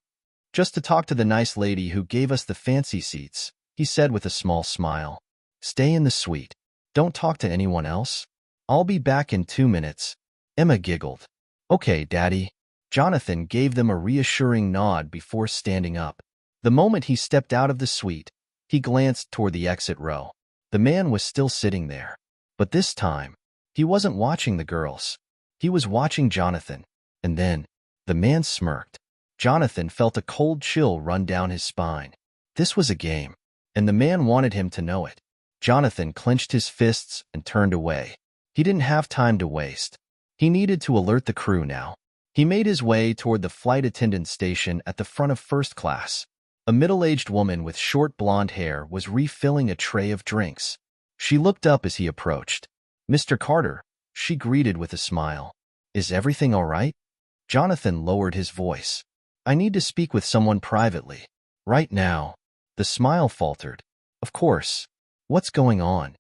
[SPEAKER 1] "Just to talk to the nice lady who gave us the fancy seats," he said with a small smile. "Stay in the suite. Don't talk to anyone else. I'll be back in 2 minutes." Emma giggled. "Okay, Daddy." Jonathan gave them a reassuring nod before standing up. The moment he stepped out of the suite, he glanced toward the exit row. The man was still sitting there. But this time, he wasn't watching the girls. He was watching Jonathan. And then, the man smirked. Jonathan felt a cold chill run down his spine. This was a game, and the man wanted him to know it. Jonathan clenched his fists and turned away. He didn't have time to waste. He needed to alert the crew now. He made his way toward the flight attendant station at the front of first class. A middle-aged woman with short blonde hair was refilling a tray of drinks. She looked up as he approached. "Mr. Carter," she greeted with a smile. "Is everything all right?" Jonathan lowered his voice. "I need to speak with someone privately. Right now." The smile faltered. "Of course. What's going on?"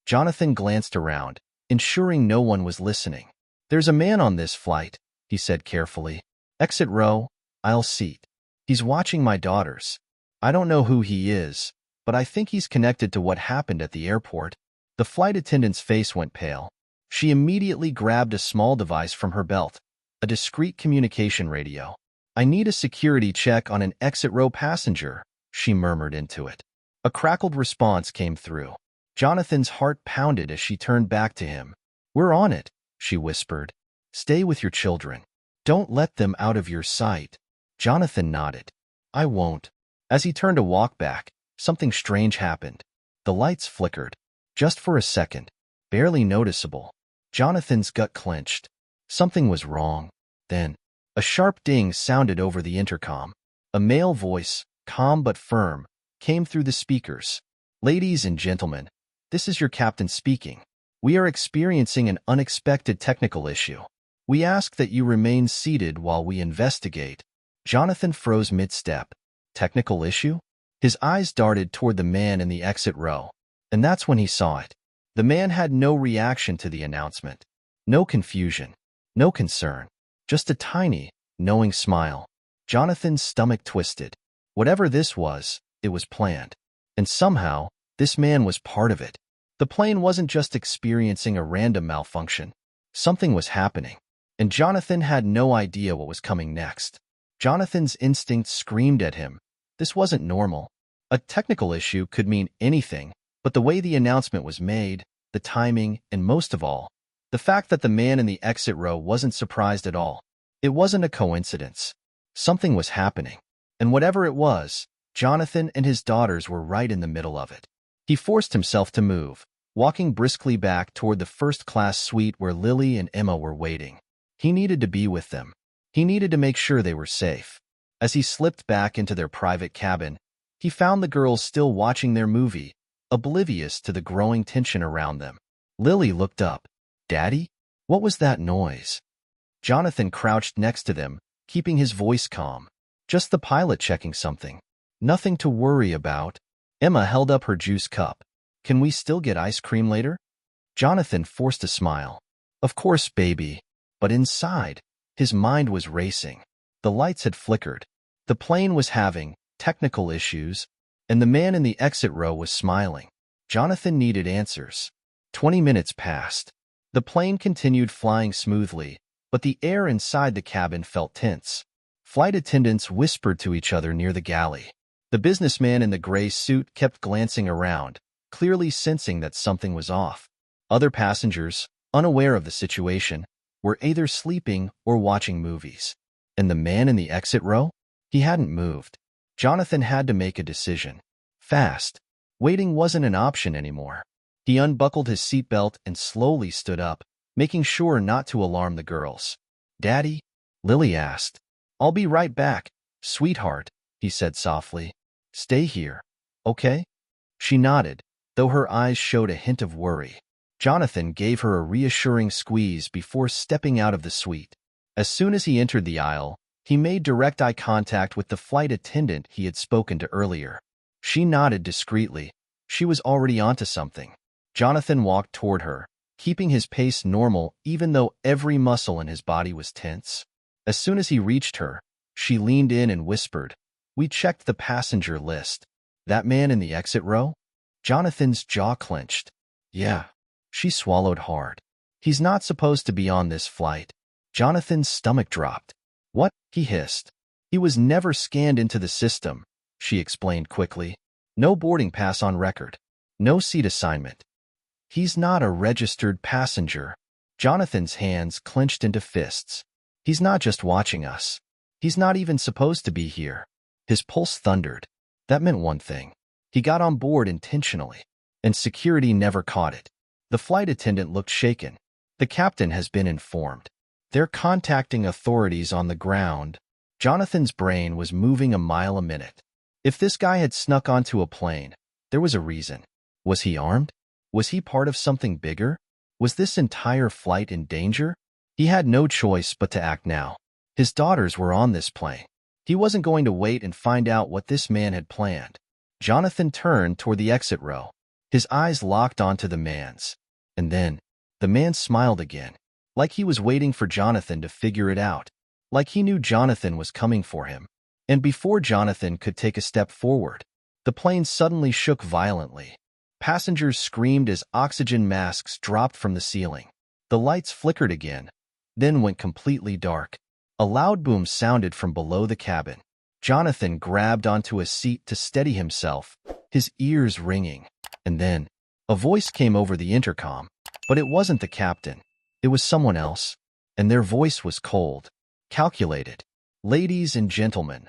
[SPEAKER 1] Jonathan glanced around, ensuring no one was listening. "There's a man on this flight," he said carefully. "Exit row, aisle seat. He's watching my daughters. I don't know who he is, but I think he's connected to what happened at the airport." The flight attendant's face went pale. She immediately grabbed a small device from her belt, a discreet communication radio. "I need a security check on an exit row passenger," she murmured into it. A crackled response came through. Jonathan's heart pounded as she turned back to him. "We're on it," she whispered. "Stay with your children. Don't let them out of your sight." Jonathan nodded. "I won't." As he turned to walk back, something strange happened. The lights flickered. Just for a second. Barely noticeable. Jonathan's gut clenched. Something was wrong. Then, a sharp ding sounded over the intercom. A male voice, calm but firm, came through the speakers. "Ladies and gentlemen, this is your captain speaking. We are experiencing an unexpected technical issue. We ask that you remain seated while we investigate." Jonathan froze mid-step. Technical issue? His eyes darted toward the man in the exit row. And that's when he saw it. The man had no reaction to the announcement. No confusion. No concern. Just a tiny, knowing smile. Jonathan's stomach twisted. Whatever this was, it was planned. And somehow, this man was part of it. The plane wasn't just experiencing a random malfunction. Something was happening. And Jonathan had no idea what was coming next. Jonathan's instincts screamed at him. This wasn't normal. A technical issue could mean anything, but the way the announcement was made, the timing, and most of all, the fact that the man in the exit row wasn't surprised at all. It wasn't a coincidence. Something was happening. And whatever it was, Jonathan and his daughters were right in the middle of it. He forced himself to move, walking briskly back toward the first-class suite where Lily and Emma were waiting. He needed to be with them. He needed to make sure they were safe. As he slipped back into their private cabin, he found the girls still watching their movie, oblivious to the growing tension around them. Lily looked up. "Daddy? What was that noise?" Jonathan crouched next to them, keeping his voice calm. "Just the pilot checking something. Nothing to worry about." Emma held up her juice cup. "Can we still get ice cream later?" Jonathan forced a smile. "Of course, baby." But inside, his mind was racing. The lights had flickered. The plane was having technical issues, and the man in the exit row was smiling. Jonathan needed answers. 20 minutes passed. The plane continued flying smoothly, but the air inside the cabin felt tense. Flight attendants whispered to each other near the galley. The businessman in the gray suit kept glancing around, clearly sensing that something was off. Other passengers, unaware of the situation, were either sleeping or watching movies. And the man in the exit row? He hadn't moved. Jonathan had to make a decision. Fast. Waiting wasn't an option anymore. He unbuckled his seatbelt and slowly stood up, making sure not to alarm the girls. "Daddy?" Lily asked. "I'll be right back, sweetheart," he said softly. "Stay here, okay?" She nodded, though her eyes showed a hint of worry. Jonathan gave her a reassuring squeeze before stepping out of the suite. As soon as he entered the aisle, he made direct eye contact with the flight attendant he had spoken to earlier. She nodded discreetly. She was already onto something. Jonathan walked toward her, keeping his pace normal even though every muscle in his body was tense. As soon as he reached her, she leaned in and whispered, "We checked the passenger list. That man in the exit row?" Jonathan's jaw clenched. "Yeah." She swallowed hard. "He's not supposed to be on this flight." Jonathan's stomach dropped. "What?" he hissed. "He was never scanned into the system," she explained quickly. "No boarding pass on record. No seat assignment. He's not a registered passenger." Jonathan's hands clenched into fists. "He's not just watching us. He's not even supposed to be here." His pulse thundered. That meant one thing. He got on board intentionally, and security never caught it. The flight attendant looked shaken. "The captain has been informed. They're contacting authorities on the ground." Jonathan's brain was moving a mile a minute. If this guy had snuck onto a plane, there was a reason. Was he armed? Was he part of something bigger? Was this entire flight in danger? He had no choice but to act now. His daughters were on this plane. He wasn't going to wait and find out what this man had planned. Jonathan turned toward the exit row. His eyes locked onto the man's. And then, the man smiled again. like he was waiting for Jonathan to figure it out, like he knew Jonathan was coming for him. And before Jonathan could take a step forward, the plane suddenly shook violently. Passengers screamed as oxygen masks dropped from the ceiling. The lights flickered again, then went completely dark. A loud boom sounded from below the cabin. Jonathan grabbed onto a seat to steady himself, his ears ringing. And then, a voice came over the intercom, but it wasn't the captain. It was someone else, and their voice was cold, calculated. "Ladies and gentlemen,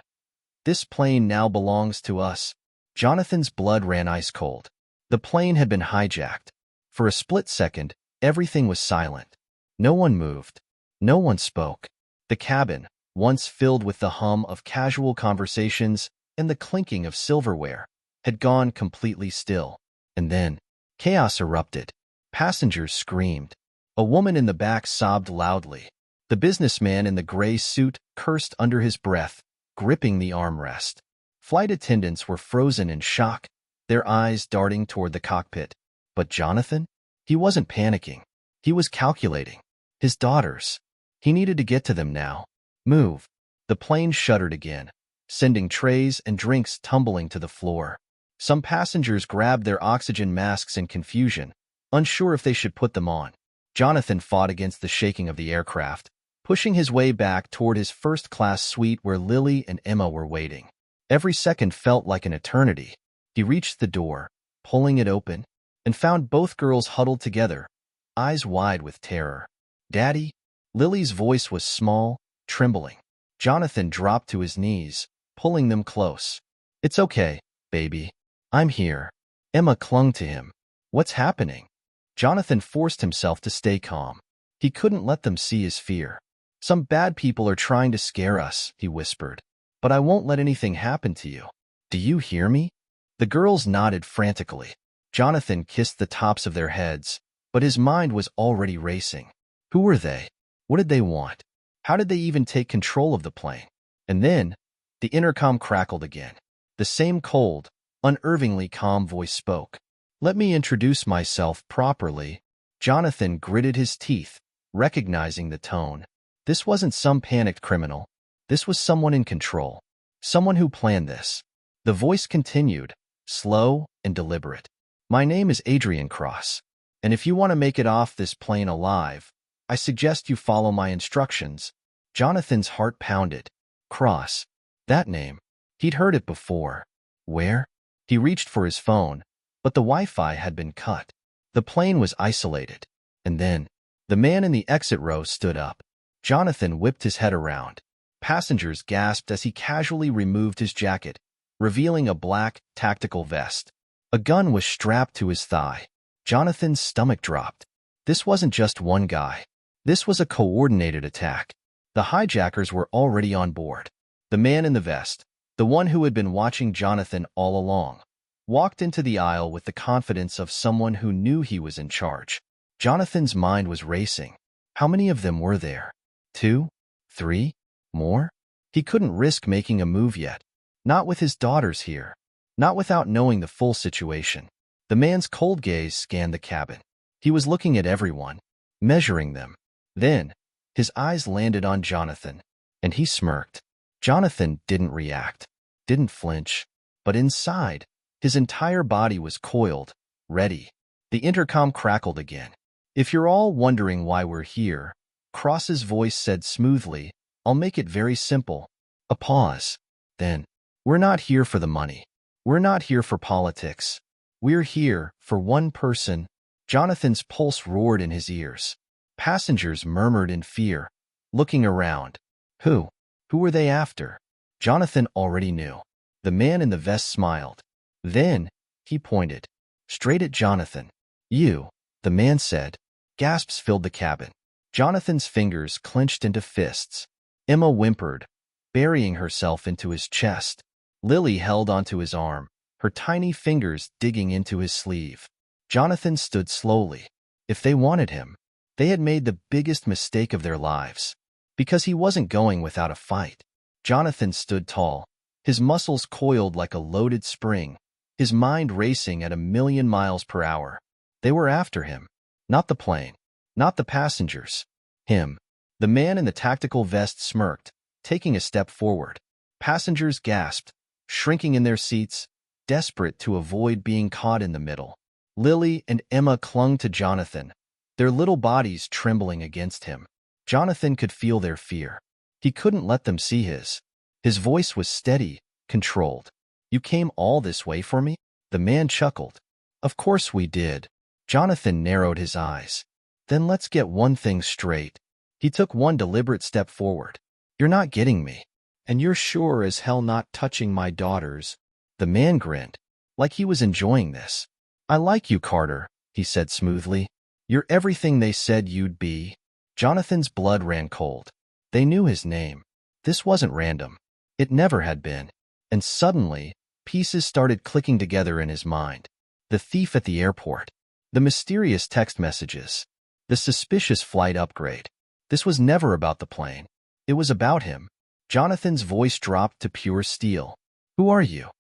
[SPEAKER 1] this plane now belongs to us." Jonathan's blood ran ice cold. The plane had been hijacked. For a split second, everything was silent. No one moved. No one spoke. The cabin, once filled with the hum of casual conversations and the clinking of silverware, had gone completely still. And then, chaos erupted. Passengers screamed. A woman in the back sobbed loudly. The businessman in the gray suit cursed under his breath, gripping the armrest. Flight attendants were frozen in shock, their eyes darting toward the cockpit. But Jonathan? He wasn't panicking. He was calculating. His daughters. He needed to get to them now. Move. The plane shuddered again, sending trays and drinks tumbling to the floor. Some passengers grabbed their oxygen masks in confusion, unsure if they should put them on. Jonathan fought against the shaking of the aircraft, pushing his way back toward his first-class suite where Lily and Emma were waiting. Every second felt like an eternity. He reached the door, pulling it open, and found both girls huddled together, eyes wide with terror. "Daddy?" Lily's voice was small, trembling. Jonathan dropped to his knees, pulling them close. "It's okay, baby. I'm here." Emma clung to him. "What's happening?" Jonathan forced himself to stay calm. He couldn't let them see his fear. "Some bad people are trying to scare us," he whispered. "But I won't let anything happen to you. Do you hear me?" The girls nodded frantically. Jonathan kissed the tops of their heads, but his mind was already racing. Who were they? What did they want? How did they even take control of the plane? And then, the intercom crackled again. The same cold, unnervingly calm voice spoke. "Let me introduce myself properly." Jonathan gritted his teeth, recognizing the tone. This wasn't some panicked criminal. This was someone in control. Someone who planned this. The voice continued, slow and deliberate. "My name is Adrian Cross, and if you want to make it off this plane alive, I suggest you follow my instructions." Jonathan's heart pounded. Cross. That name. He'd heard it before. Where? He reached for his phone, but the Wi-Fi had been cut. The plane was isolated. And then, the man in the exit row stood up. Jonathan whipped his head around. Passengers gasped as he casually removed his jacket, revealing a black, tactical vest. A gun was strapped to his thigh. Jonathan's stomach dropped. This wasn't just one guy. This was a coordinated attack. The hijackers were already on board. The man in the vest, the one who had been watching Jonathan all along, walked into the aisle with the confidence of someone who knew he was in charge. Jonathan's mind was racing. How many of them were there? 2? 3? More? He couldn't risk making a move yet. Not with his daughters here. Not without knowing the full situation. The man's cold gaze scanned the cabin. He was looking at everyone, measuring them. Then, his eyes landed on Jonathan, and he smirked. Jonathan didn't react, didn't flinch, but inside, his entire body was coiled, ready. The intercom crackled again. "If you're all wondering why we're here," Cross's voice said smoothly, "I'll make it very simple." A pause. Then, "We're not here for the money. We're not here for politics. We're here for one person." Jonathan's pulse roared in his ears. Passengers murmured in fear, looking around. Who? Who were they after? Jonathan already knew. The man in the vest smiled. Then, he pointed. Straight at Jonathan. "You," the man said. Gasps filled the cabin. Jonathan's fingers clenched into fists. Emma whimpered, burying herself into his chest. Lily held onto his arm, her tiny fingers digging into his sleeve. Jonathan stood slowly. If they wanted him, they had made the biggest mistake of their lives. Because he wasn't going without a fight. Jonathan stood tall, his muscles coiled like a loaded spring, his mind racing at 1,000,000 miles per hour. They were after him. Not the plane. Not the passengers. Him. The man in the tactical vest smirked, taking a step forward. Passengers gasped, shrinking in their seats, desperate to avoid being caught in the middle. Lily and Emma clung to Jonathan, their little bodies trembling against him. Jonathan could feel their fear. He couldn't let them see his. His voice was steady, controlled. "You came all this way for me?" The man chuckled. "Of course we did." Jonathan narrowed his eyes. "Then let's get one thing straight." He took one deliberate step forward. "You're not getting me. And you're sure as hell not touching my daughters." The man grinned, like he was enjoying this. "I like you, Carter," he said smoothly. "You're everything they said you'd be." Jonathan's blood ran cold. They knew his name. This wasn't random. It never had been. And suddenly, pieces started clicking together in his mind. The thief at the airport. The mysterious text messages. The suspicious flight upgrade. This was never about the plane. It was about him. Jonathan's voice dropped to pure steel. "Who are you?"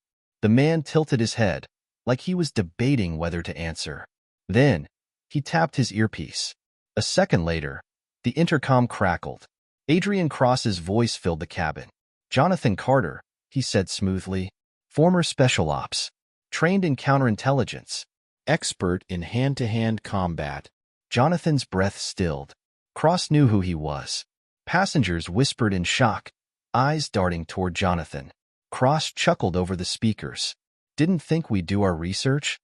[SPEAKER 1] The man tilted his head, like he was debating whether to answer. Then, he tapped his earpiece. A second later, the intercom crackled. Adrian Cross's voice filled the cabin. "Jonathan Carter," he said smoothly. "Former special ops. Trained in counterintelligence. Expert in hand-to-hand combat." Jonathan's breath stilled. Cross knew who he was. Passengers whispered in shock, eyes darting toward Jonathan. Cross chuckled over the speakers. "Didn't think we'd do our research?"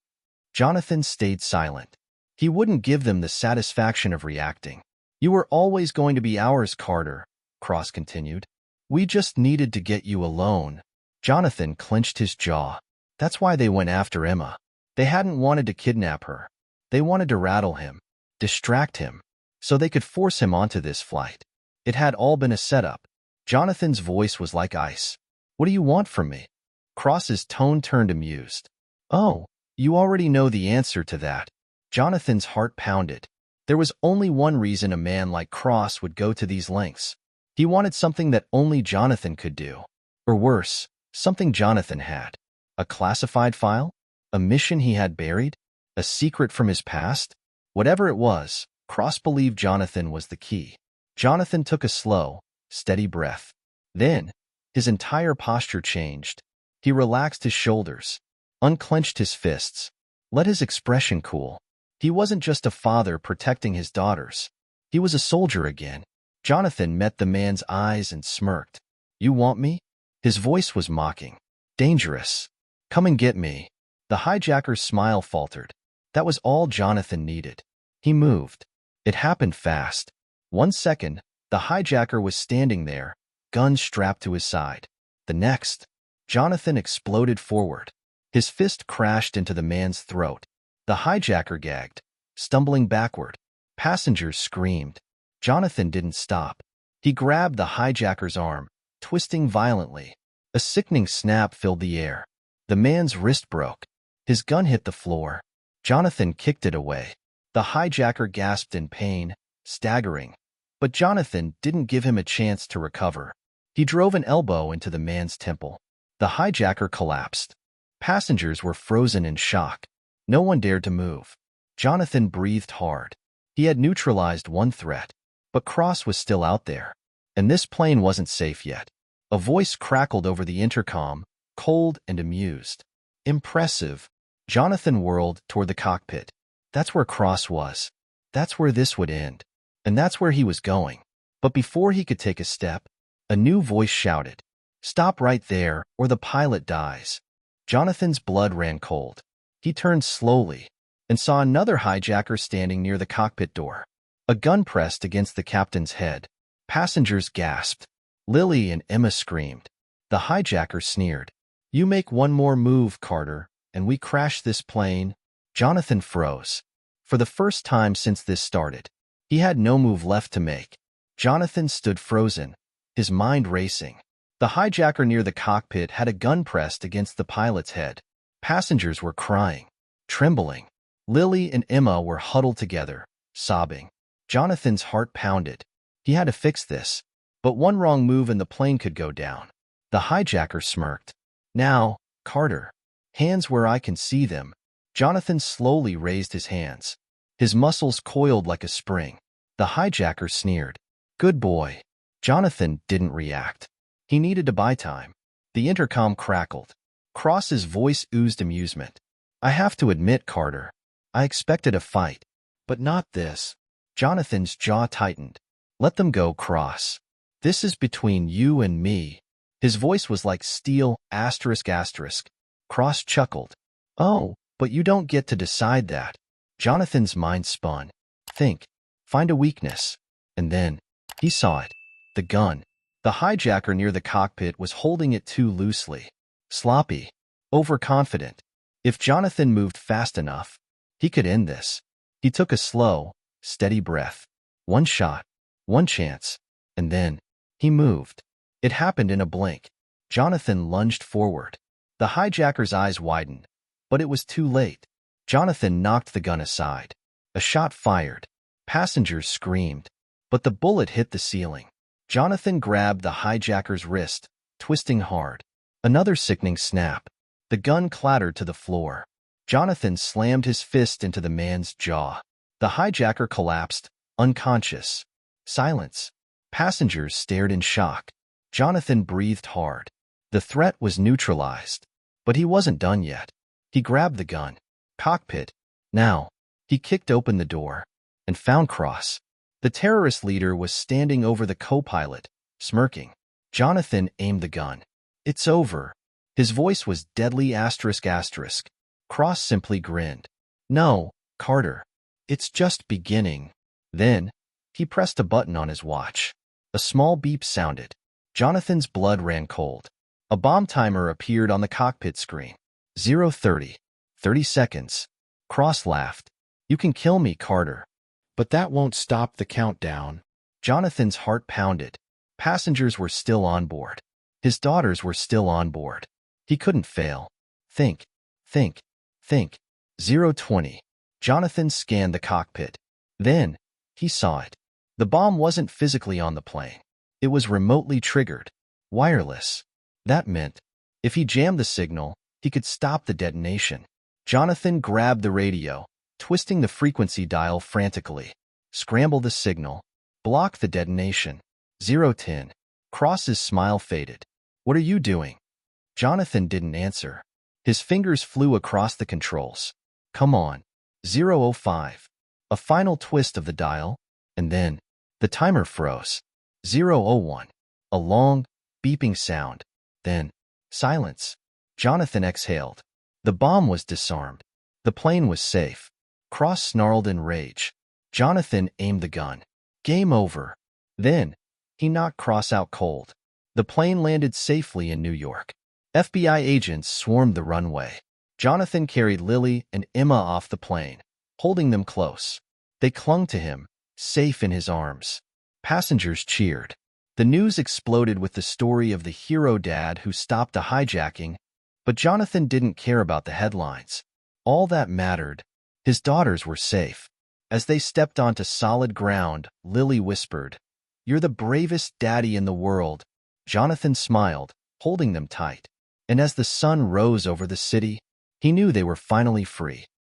[SPEAKER 1] Jonathan stayed silent. He wouldn't give them the satisfaction of reacting. "You were always going to be ours, Carter," Cross continued. "We just needed to get you alone." Jonathan clenched his jaw. That's why they went after Emma. They hadn't wanted to kidnap her. They wanted to rattle him, distract him, so they could force him onto this flight. It had all been a setup. Jonathan's voice was like ice. "What do you want from me?" Cross's tone turned amused. "Oh, you already know the answer to that." Jonathan's heart pounded. There was only one reason a man like Cross would go to these lengths. He wanted something that only Jonathan could do. Or worse, something Jonathan had. A classified file? A mission he had buried? A secret from his past? Whatever it was, Cross believed Jonathan was the key. Jonathan took a slow, steady breath. Then, his entire posture changed. He relaxed his shoulders, unclenched his fists, let his expression cool. He wasn't just a father protecting his daughters. He was a soldier again. Jonathan met the man's eyes and smirked. "You want me?" His voice was mocking. "Dangerous. Come and get me." The hijacker's smile faltered. That was all Jonathan needed. He moved. It happened fast. 1 second, the hijacker was standing there, gun strapped to his side. The next, Jonathan exploded forward. His fist crashed into the man's throat. The hijacker gagged, stumbling backward. Passengers screamed. Jonathan didn't stop. He grabbed the hijacker's arm, twisting violently. A sickening snap filled the air. The man's wrist broke. His gun hit the floor. Jonathan kicked it away. The hijacker gasped in pain, staggering. But Jonathan didn't give him a chance to recover. He drove an elbow into the man's temple. The hijacker collapsed. Passengers were frozen in shock. No one dared to move. Jonathan breathed hard. He had neutralized one threat. But Cross was still out there. And this plane wasn't safe yet. A voice crackled over the intercom, cold and amused. "Impressive." Jonathan whirled toward the cockpit. That's where Cross was. That's where this would end. And that's where he was going. But before he could take a step, a new voice shouted, "Stop right there, or the pilot dies." Jonathan's blood ran cold. He turned slowly and saw another hijacker standing near the cockpit door. A gun pressed against the captain's head. Passengers gasped. Lily and Emma screamed. The hijacker sneered. "You make one more move, Carter, and we crash this plane." Jonathan froze. For the first time since this started, he had no move left to make. Jonathan stood frozen, his mind racing. The hijacker near the cockpit had a gun pressed against the pilot's head. Passengers were crying, trembling. Lily and Emma were huddled together, sobbing. Jonathan's heart pounded. He had to fix this. But one wrong move and the plane could go down. The hijacker smirked. "Now, Carter. Hands where I can see them." Jonathan slowly raised his hands. His muscles coiled like a spring. The The hijacker sneered. Good boy. Jonathan didn't react. He needed to buy time. The intercom crackled. Cross's voice oozed amusement. I have to admit, Carter, I expected a fight. But not this. Jonathan's jaw tightened. Let them go, Cross. This is between you and me. His voice was like steel, asterisk, asterisk. Cross chuckled. Oh, but you don't get to decide that. Jonathan's mind spun. Think. Find a weakness. And then, he saw it. The gun. The hijacker near the cockpit was holding it too loosely. Sloppy. Overconfident. If Jonathan moved fast enough, he could end this. He took a slow, steady breath. One shot. One chance. And then, he moved. It happened in a blink. Jonathan lunged forward. The hijacker's eyes widened. But it was too late. Jonathan knocked the gun aside. A shot fired. Passengers screamed. But the bullet hit the ceiling. Jonathan grabbed the hijacker's wrist, twisting hard. Another sickening snap. The gun clattered to the floor. Jonathan slammed his fist into the man's jaw. The hijacker collapsed, unconscious. Silence. Passengers stared in shock. Jonathan breathed hard. The threat was neutralized. But he wasn't done yet. He grabbed the gun. Cockpit. Now. He kicked open the door and found Cross. The terrorist leader was standing over the co-pilot, smirking. Jonathan aimed the gun. It's over. His voice was deadly asterisk asterisk. Cross simply grinned. No, Carter. It's just beginning. Then, he pressed a button on his watch. A small beep sounded. Jonathan's blood ran cold. A bomb timer appeared on the cockpit screen. 0:30. 30 seconds. Cross laughed. You can kill me, Carter. But that won't stop the countdown. Jonathan's heart pounded. Passengers were still on board. His daughters were still on board. He couldn't fail. Think. Think. Think. 0:20. Jonathan scanned the cockpit. Then, he saw it. The bomb wasn't physically on the plane. It was remotely triggered. Wireless. That meant, if he jammed the signal, he could stop the detonation. Jonathan grabbed the radio, twisting the frequency dial frantically. Scramble the signal. Block the detonation. 0:10. Cross's smile faded. What are you doing? Jonathan didn't answer. His fingers flew across the controls. Come on. 0:05. A final twist of the dial, and then, the timer froze. 0:01. A long, beeping sound. Then, silence. Jonathan exhaled. The bomb was disarmed. The plane was safe. Cross snarled in rage. Jonathan aimed the gun. Game over. Then, he knocked Cross out cold. The plane landed safely in New York. FBI agents swarmed the runway. Jonathan carried Lily and Emma off the plane, holding them close. They clung to him, safe in his arms. Passengers cheered. The news exploded with the story of the hero dad who stopped a hijacking, but Jonathan didn't care about the headlines. All that mattered. His daughters were safe. As they stepped onto solid ground, Lily whispered, "You're the bravest daddy in the world." Jonathan smiled, holding them tight. And as the sun rose over the city, he knew they were finally free.